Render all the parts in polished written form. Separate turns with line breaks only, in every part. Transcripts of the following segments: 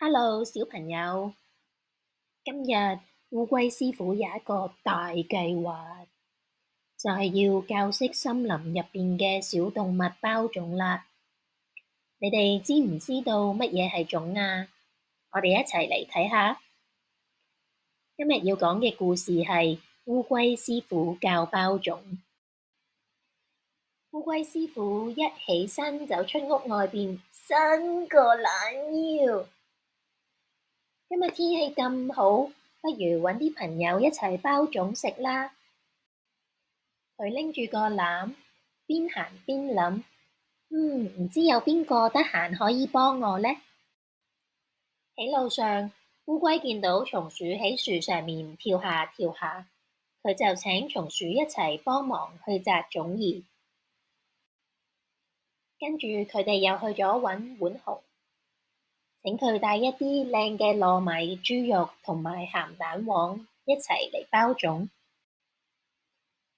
Hello，小朋友，今日烏龜師傅有一個大計劃，就係要教識森林入邊嘅小動物包種啦。你哋知唔知道乜嘢係種啊？我哋一齊嚟睇下。今日要講嘅故事係烏龜師傅教包種。烏龜師傅一起身就出屋外邊，伸個懶腰。今日天氣咁好，不如搵啲朋友一齊包種食啦。佢拎住個籃，邊行邊諗，唔知有邊個得閒可以幫我呢？喺路上，烏龜見到松鼠喺樹上面跳下跳下，佢就請松鼠一齊幫忙去摘種兒。跟住佢哋又去咗搵浣熊，請佢帶一啲靚嘅糯米、豬肉同埋鹹蛋黃一齊嚟包種。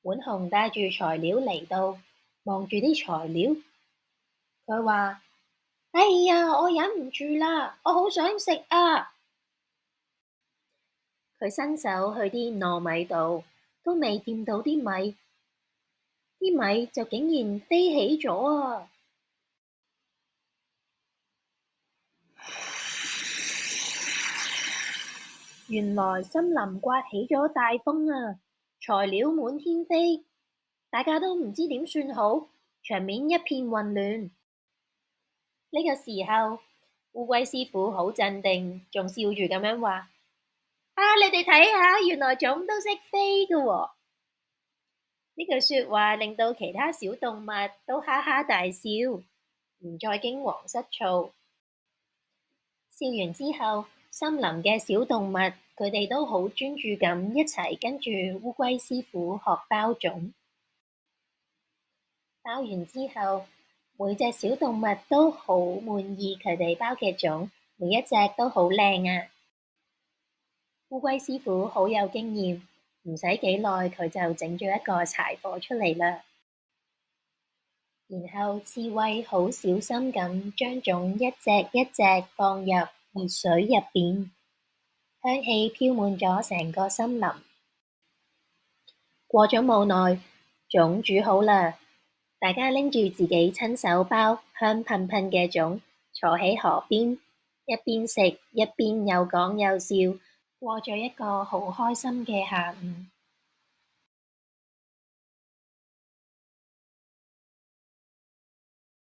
浣熊帶住材料嚟到，望住啲材料，佢話：哎呀，我忍唔住啦，我好想食啊！佢伸手去啲糯米度，都未掂到啲米，啲米就竟然飛起咗啊！原來森林刮起咗大風啊，材料滿天飛，大家都唔知點算好，場面一片混亂。呢個時候，烏龜師傅好鎮定，仲笑住咁樣話：你哋睇下，原來種都識飛㗎喎！呢句說話令到其他小動物都哈哈大笑，唔再驚惶失措。笑完之後，森林嘅小動物佢哋都好專注咁一齊跟住烏龜師傅學包種。包完之後，每隻小動物都好滿意佢哋包嘅種，每一隻都好靚啊！烏龜師傅好有經驗，唔使幾耐佢就整咗一個柴火出嚟啦。然後刺蝟好小心咁將種一隻一隻放入熱水入邊，香氣飄滿咗成個森林。過咗冇耐，種煮好啦，大家拎住自己親手包香噴噴嘅種，坐喺河邊，一邊食一邊又講又笑，過咗一個好開心嘅下午。